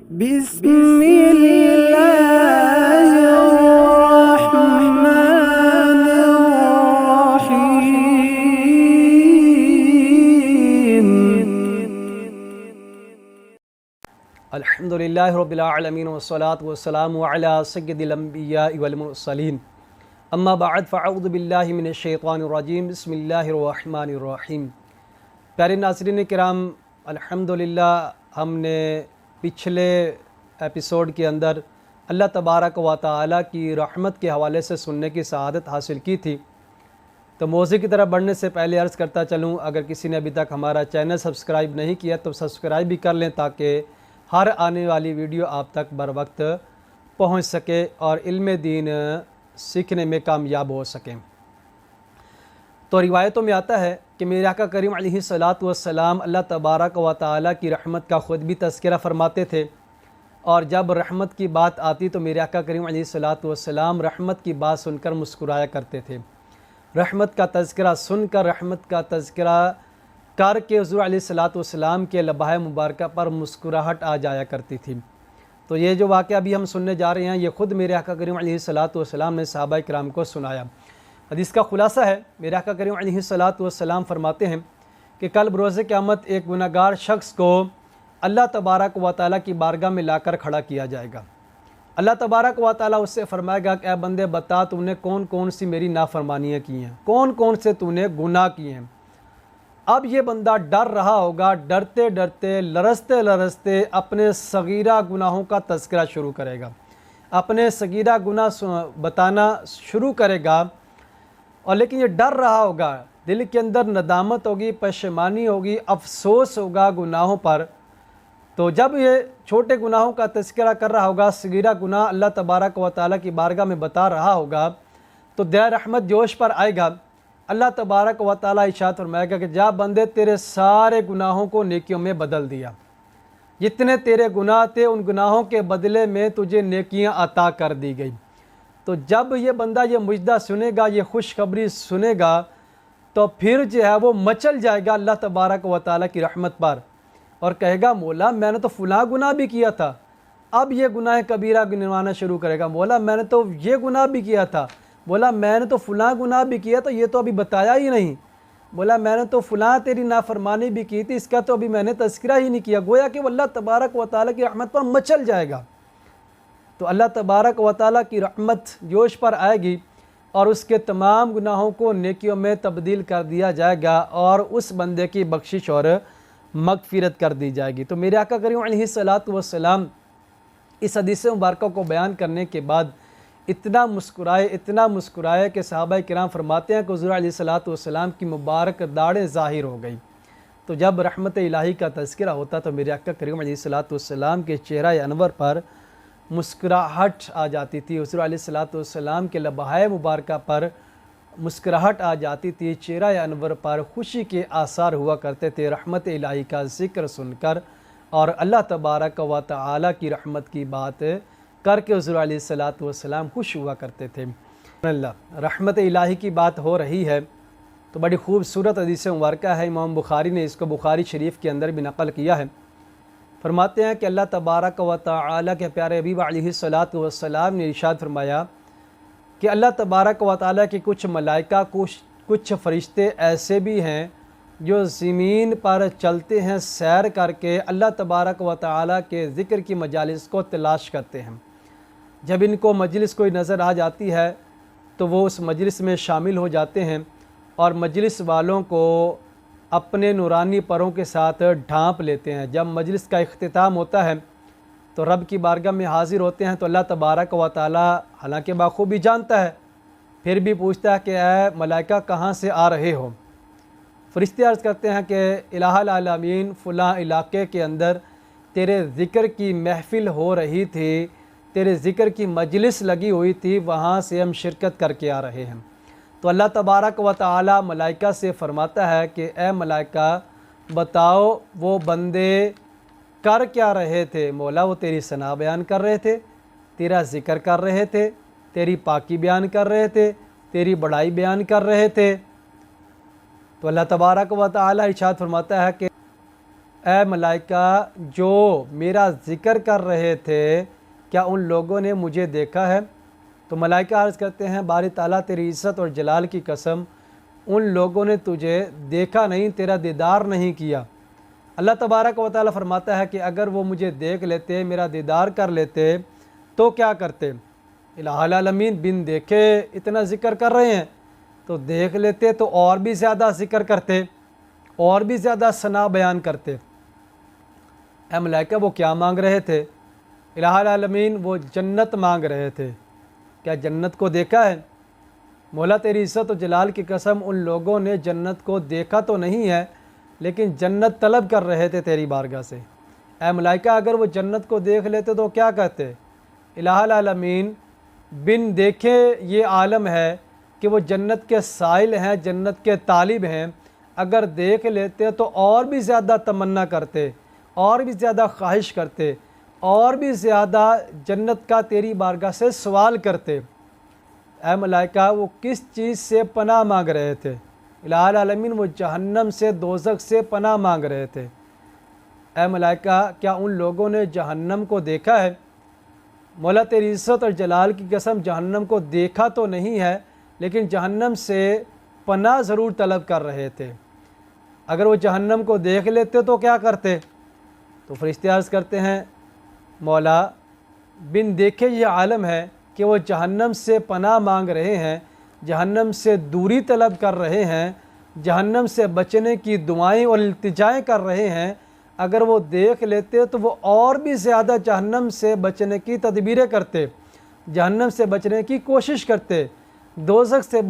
بسم اللہ الرحمن الرحیم۔ الحمدللہ رب العالمین والصلاة والسلام علی سید الانبیاء والمرسلین، اما بعد فاعوذ باللہ من الشیطان الرجیم، بسم اللہ الرحمن الرحیم۔ پیارے ناظرین کرام، الحمدللہ ہم نے پچھلے ایپیسوڈ کے اندر اللہ تبارک و تعالیٰ کی رحمت کے حوالے سے سننے کی سعادت حاصل کی تھی۔ تو موضوع کی طرف بڑھنے سے پہلے عرض کرتا چلوں، اگر کسی نے ابھی تک ہمارا چینل سبسکرائب نہیں کیا تو سبسکرائب بھی کر لیں تاکہ ہر آنے والی ویڈیو آپ تک بر وقت پہنچ سکے اور علم دین سیکھنے میں کامیاب ہو سکیں۔ تو روایتوں میں آتا ہے کہ میرے آقا کریم علیہ الصلاۃ والسلام اللہ تبارک و تعالیٰ کی رحمت کا خود بھی تذکرہ فرماتے تھے، اور جب رحمت کی بات آتی تو میرے آقا کریم علیہ الصلاۃ والسلام رحمت کی بات سن کر مسکرایا کرتے تھے۔ رحمت کا تذکرہ سن کر، رحمت کا تذکرہ کر کے حضور علیہ الصلاۃ والسلام کے لبۂ مبارکہ پر مسکراہٹ آ جایا کرتی تھی۔ تو یہ جو واقعہ ابھی ہم سننے جا رہے ہیں، یہ خود میرے آقا کریم علیہ الصلاۃ والسلام نے صحابہ کرام کو سنایا۔ حدیث کا خلاصہ ہے، میرے آقا کریم علیہ الصلاۃ والسلام فرماتے ہیں کہ کل بروز قیامت ایک گناہ گار شخص کو اللہ تبارک و تعالیٰ کی بارگاہ میں لا کر کھڑا کیا جائے گا۔ اللہ تبارک و تعالیٰ اس سے فرمائے گا کہ اے بندے بتا تو نے کون کون سی میری نافرمانیاں کی ہیں، کون کون سے تو نے گناہ کیے ہیں۔ اب یہ بندہ ڈر رہا ہوگا، ڈرتے ڈرتے لرزتے لرزتے اپنے صغیرہ گناہوں کا تذکرہ شروع کرے گا، اپنے صغیرہ گناہ بتانا شروع کرے گا، اور لیکن یہ ڈر رہا ہوگا، دل کے اندر ندامت ہوگی، پشیمانی ہوگی، افسوس ہوگا گناہوں پر۔ تو جب یہ چھوٹے گناہوں کا تذکرہ کر رہا ہوگا، صغیرہ گناہ اللہ تبارک و تعالیٰ کی بارگاہ میں بتا رہا ہوگا، تو دل رحمت جوش پر آئے گا۔ اللہ تبارک و تعالیٰ ارشاد فرمائے گا کہ جا بندے تیرے سارے گناہوں کو نیکیوں میں بدل دیا، جتنے تیرے گناہ تھے ان گناہوں کے بدلے میں تجھے نیکیاں عطا کر دی گئی۔ تو جب یہ بندہ یہ مجدہ سنے گا، یہ خوشخبری سنے گا، تو پھر جو ہے وہ مچل جائے گا اللہ تبارک و تعالیٰ کی رحمت پر، اور کہے گا مولا میں نے تو فلاں گناہ بھی کیا تھا، اب یہ گناہ کبیرہ گنوانا شروع کرے گا۔ مولا میں نے تو یہ گناہ بھی کیا تھا، بولا میں نے تو فلاں گناہ بھی کیا تو یہ تو ابھی بتایا ہی نہیں، بولا میں نے تو فلاں تیری نافرمانی بھی کی تھی، اس کا تو ابھی میں نے تذکرہ ہی نہیں کیا۔ گویا کہ وہ اللہ تبارک و تعالیٰ کی رحمت پر مچل جائے گا۔ تو اللہ تبارک و تعالیٰ کی رحمت جوش پر آئے گی اور اس کے تمام گناہوں کو نیکیوں میں تبدیل کر دیا جائے گا، اور اس بندے کی بخشش اور مغفرت کر دی جائے گی۔ تو میرے آقا کریم علیہ الصلاۃ والسلام اس حدیث مبارکہ کو بیان کرنے کے بعد اتنا مسکرائے کہ صحابہ کرام فرماتے ہیں کہ حضور علیہ الصلاۃ والسلام کی مبارک داڑھیں ظاہر ہو گئی۔ تو جب رحمت الہی کا تذکرہ ہوتا تو میرے آقا کریم علیہ الصلاۃ والسلام کے چہرہ انور پر مسکراہٹ آ جاتی تھی، حضور علیہ الصلاۃ والسلام کے لبہائے مبارکہ پر مسکراہٹ آ جاتی تھی، چہرہ انور پر خوشی کے آثار ہوا کرتے تھے رحمت الہی کا ذکر سن کر، اور اللہ تبارک و تعالیٰ کی رحمت کی بات کر کے حضور علیہ الصلاۃ والسلام خوش ہوا کرتے تھے۔ اللہ رحمت الہی کی بات ہو رہی ہے تو بڑی خوبصورت حدیث مبارکہ ہے، امام بخاری نے اس کو بخاری شریف کے اندر بھی نقل کیا ہے۔ فرماتے ہیں کہ اللہ تبارک و تعالیٰ کے پیارے حبیب علیہ الصلاۃ والسلام نے ارشاد فرمایا کہ اللہ تبارک و تعالیٰ کے کچھ ملائکہ، کچھ فرشتے ایسے بھی ہیں جو زمین پر چلتے ہیں، سیر کر کے اللہ تبارک و تعالیٰ کے ذکر کی مجالس کو تلاش کرتے ہیں۔ جب ان کو مجلس کوئی نظر آ جاتی ہے تو وہ اس مجلس میں شامل ہو جاتے ہیں، اور مجلس والوں کو اپنے نورانی پروں کے ساتھ ڈھانپ لیتے ہیں۔ جب مجلس کا اختتام ہوتا ہے تو رب کی بارگاہ میں حاضر ہوتے ہیں، تو اللہ تبارک و تعالیٰ حالانکہ بخوبی جانتا ہے، پھر بھی پوچھتا ہے کہ اے ملائکہ کہاں سے آ رہے ہو؟ فرشتے عرض کرتے ہیں کہ الہ العالمین فلاں علاقے کے اندر تیرے ذکر کی محفل ہو رہی تھی، تیرے ذکر کی مجلس لگی ہوئی تھی، وہاں سے ہم شرکت کر کے آ رہے ہیں۔ تو اللہ تبارک و تعالیٰ ملائکہ سے فرماتا ہے کہ اے ملائکہ بتاؤ وہ بندے کر کیا رہے تھے؟ مولا وہ تیری ثنا بیان کر رہے تھے، تیرا ذکر کر رہے تھے، تیری پاکی بیان کر رہے تھے، تیری بڑائی بیان کر رہے تھے۔ تو اللہ تبارک و تعالیٰ ارشاد فرماتا ہے کہ اے ملائکہ جو میرا ذکر کر رہے تھے کیا ان لوگوں نے مجھے دیکھا ہے؟ تو ملائکہ عرض کرتے ہیں باری تعالیٰ تیری عزت اور جلال کی قسم ان لوگوں نے تجھے دیکھا نہیں، تیرا دیدار نہیں کیا۔ اللہ تبارک و تعالیٰ فرماتا ہے کہ اگر وہ مجھے دیکھ لیتے، میرا دیدار کر لیتے تو کیا کرتے؟ الہ العالمین بن دیکھے اتنا ذکر کر رہے ہیں تو دیکھ لیتے تو اور بھی زیادہ ذکر کرتے، اور بھی زیادہ ثنا بیان کرتے۔ اے ملائکہ وہ کیا مانگ رہے تھے؟ الہ العالمین وہ جنت مانگ رہے تھے۔ کیا جنت کو دیکھا ہے؟ مولا تیری عزت و جلال کی قسم ان لوگوں نے جنت کو دیکھا تو نہیں ہے لیکن جنت طلب کر رہے تھے تیری بارگاہ سے۔ اے ملائکہ اگر وہ جنت کو دیکھ لیتے تو کیا کہتے؟ الہ العالمین بن دیکھے یہ عالم ہے کہ وہ جنت کے سائل ہیں، جنت کے طالب ہیں، اگر دیکھ لیتے تو اور بھی زیادہ تمنا کرتے، اور بھی زیادہ خواہش کرتے، اور بھی زیادہ جنت کا تیری بارگاہ سے سوال کرتے۔ اے ملائکہ وہ کس چیز سے پناہ مانگ رہے تھے؟ الہ العالمین وہ جہنم سے، دوزخ سے پناہ مانگ رہے تھے۔ اے ملائکہ کیا ان لوگوں نے جہنم کو دیکھا ہے؟ مولا تیری عزت اور جلال کی قسم جہنم کو دیکھا تو نہیں ہے لیکن جہنم سے پناہ ضرور طلب کر رہے تھے۔ اگر وہ جہنم کو دیکھ لیتے تو کیا کرتے؟ تو فرشتے عرض کرتے ہیں مولا بن دیکھے یہ عالم ہے کہ وہ جہنم سے پناہ مانگ رہے ہیں، جہنم سے دوری طلب کر رہے ہیں، جہنم سے بچنے کی دعائیں اور التجائیں کر رہے ہیں۔ اگر وہ دیکھ لیتے تو وہ اور بھی زیادہ جہنم سے بچنے کی تدبیریں کرتے، جہنم سے بچنے کی کوشش کرتے، دوزخ سے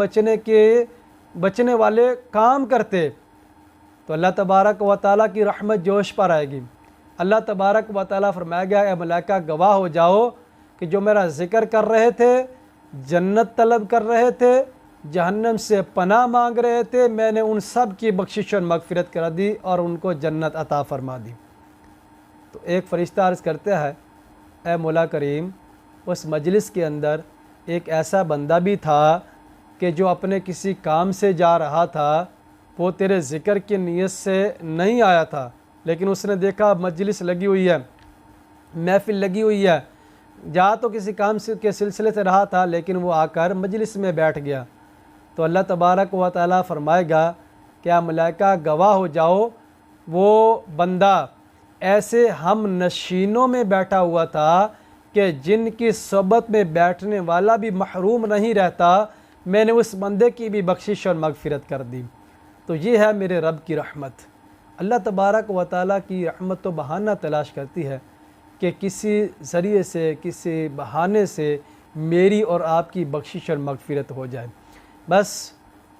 بچنے والے کام کرتے۔ تو اللہ تبارک و تعالیٰ کی رحمت جوش پر آئے گی۔ اللہ تبارک و تعالیٰ فرمائے گا اے ملائکہ گواہ ہو جاؤ کہ جو میرا ذکر کر رہے تھے، جنت طلب کر رہے تھے، جہنم سے پناہ مانگ رہے تھے، میں نے ان سب کی بخشش اور مغفرت کر دی اور ان کو جنت عطا فرما دی۔ تو ایک فرشتہ عرض کرتا ہے اے مولا کریم اس مجلس کے اندر ایک ایسا بندہ بھی تھا کہ جو اپنے کسی کام سے جا رہا تھا، وہ تیرے ذکر کی نیت سے نہیں آیا تھا لیکن اس نے دیکھا مجلس لگی ہوئی ہے، محفل لگی ہوئی ہے، جا تو کسی کام کے سلسلے سے رہا تھا لیکن وہ آ کر مجلس میں بیٹھ گیا۔ تو اللہ تبارک و تعالیٰ فرمائے گا کیا ملائکہ گواہ ہو جاؤ وہ بندہ ایسے ہم نشینوں میں بیٹھا ہوا تھا کہ جن کی صحبت میں بیٹھنے والا بھی محروم نہیں رہتا، میں نے اس بندے کی بھی بخشش اور مغفرت کر دی۔ تو یہ ہے میرے رب کی رحمت۔ اللہ تبارک و تعالیٰ کی رحمت تو بہانہ تلاش کرتی ہے کہ کسی ذریعے سے، کسی بہانے سے میری اور آپ کی بخشش اور مغفرت ہو جائے۔ بس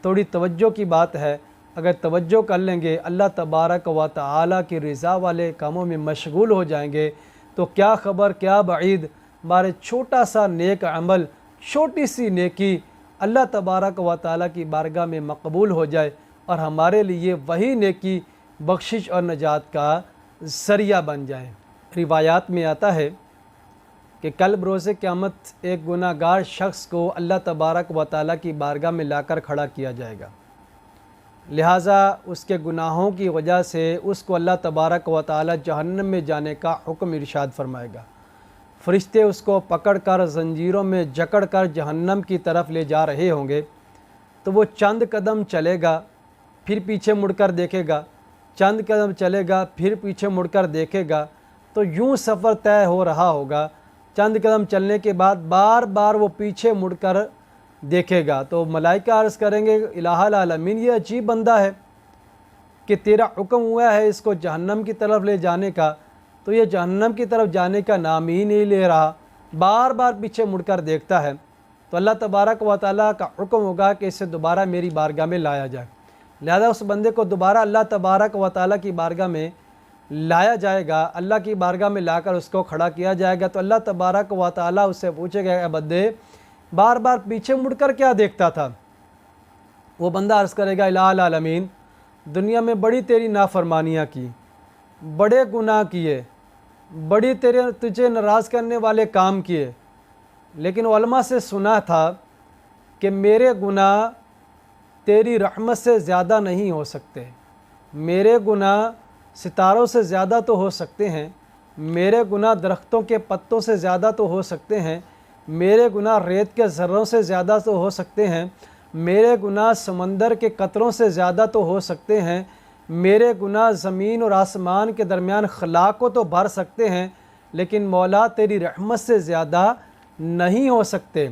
تھوڑی توجہ کی بات ہے، اگر توجہ کر لیں گے، اللہ تبارک و تعالیٰ کی رضا والے کاموں میں مشغول ہو جائیں گے تو کیا خبر کیا بعید ہمارے چھوٹا سا نیک عمل، چھوٹی سی نیکی اللہ تبارک و تعالیٰ کی بارگاہ میں مقبول ہو جائے اور ہمارے لیے وہی نیکی بخشش اور نجات کا ذریعہ بن جائے۔ روایات میں آتا ہے کہ کل بروز قیامت ایک گناہ گار شخص کو اللہ تبارک و تعالیٰ کی بارگاہ میں لا کر کھڑا کیا جائے گا، لہٰذا اس کے گناہوں کی وجہ سے اس کو اللہ تبارک و تعالیٰ جہنم میں جانے کا حکم ارشاد فرمائے گا۔ فرشتے اس کو پکڑ کر زنجیروں میں جکڑ کر جہنم کی طرف لے جا رہے ہوں گے تو وہ چند قدم چلے گا، پھر پیچھے مڑ کر دیکھے گا، چند قدم چلے گا، پھر پیچھے مڑ کر دیکھے گا، تو یوں سفر طے ہو رہا ہوگا۔ چند قدم چلنے کے بعد بار بار وہ پیچھے مڑ کر دیکھے گا تو ملائکہ عرض کریں گے الہ العالمین یہ عجیب بندہ ہے کہ تیرا حکم ہوا ہے اس کو جہنم کی طرف لے جانے کا، تو یہ جہنم کی طرف جانے کا نام ہی نہیں لے رہا، بار بار پیچھے مڑ کر دیکھتا ہے۔ تو اللہ تبارک و تعالیٰ کا حکم ہوگا کہ اسے دوبارہ میری بارگاہ میں لایا جائے، لہذا اس بندے کو دوبارہ اللہ تبارک و تعالیٰ کی بارگاہ میں لایا جائے گا، اللہ کی بارگاہ میں لا کر اس کو کھڑا کیا جائے گا۔ تو اللہ تبارک و تعالیٰ اس سے پوچھے گا اے بندے بار بار پیچھے مڑ کر کیا دیکھتا تھا؟ وہ بندہ عرض کرے گا الہ العالمین دنیا میں بڑی تیری نافرمانیاں کی، بڑے گناہ کیے، بڑی تجھے ناراض کرنے والے کام کیے، لیکن علماء سے سنا تھا کہ میرے گناہ تیری رحمت سے زیادہ نہیں ہو سکتے، میرے گناہ ستاروں سے زیادہ تو ہو سکتے ہیں، میرے گناہ درختوں کے پتوں سے زیادہ تو ہو سکتے ہیں، میرے گناہ ریت کے ذروں سے زیادہ تو ہو سکتے ہیں، میرے گناہ سمندر کے قطروں سے زیادہ تو ہو سکتے ہیں، میرے گناہ زمین اور آسمان کے درمیان خلا کو تو بھر سکتے ہیں، لیکن مولا تیری رحمت سے زیادہ نہیں ہو سکتے۔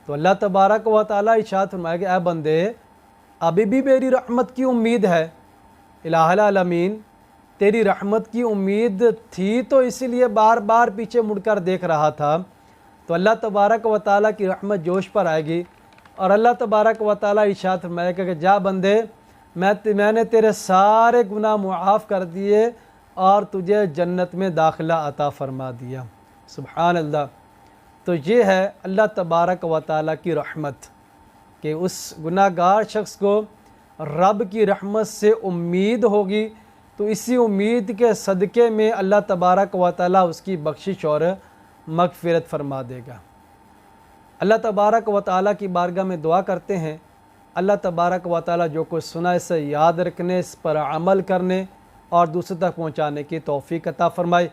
تو اللہ تبارک و تعالیٰ ارشاد فرمائے کہ اے بندے، ابھی بھی میری رحمت کی امید ہے۔ الہ العالمین، تیری رحمت کی امید تھی تو اسی لیے بار بار پیچھے مڑ کر دیکھ رہا تھا۔ تو اللہ تبارک و تعالیٰ کی رحمت جوش پر آئے گی، اور اللہ تبارک و تعالیٰ ارشاد فرمائے گا کہ جا بندے، میں نے تیرے سارے گناہ معاف کر دیے اور تجھے جنت میں داخلہ عطا فرما دیا۔ سبحان اللہ۔ تو یہ ہے اللہ تبارک و تعالیٰ کی رحمت، کہ اس گناہ گار شخص کو رب کی رحمت سے امید ہوگی، تو اسی امید کے صدقے میں اللہ تبارک و تعالیٰ اس کی بخشش اور مغفرت فرما دے گا۔ اللہ تبارک و تعالیٰ کی بارگاہ میں دعا کرتے ہیں، اللہ تبارک و تعالیٰ جو کچھ سنا اسے یاد رکھنے، اس پر عمل کرنے اور دوسروں تک پہنچانے کی توفیق عطا فرمائے۔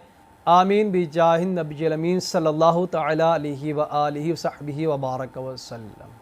آمین بجاہ النبی الامین صلی اللہ تعالیٰ علیہ وآلہ وصحبہ وبارک وسلم۔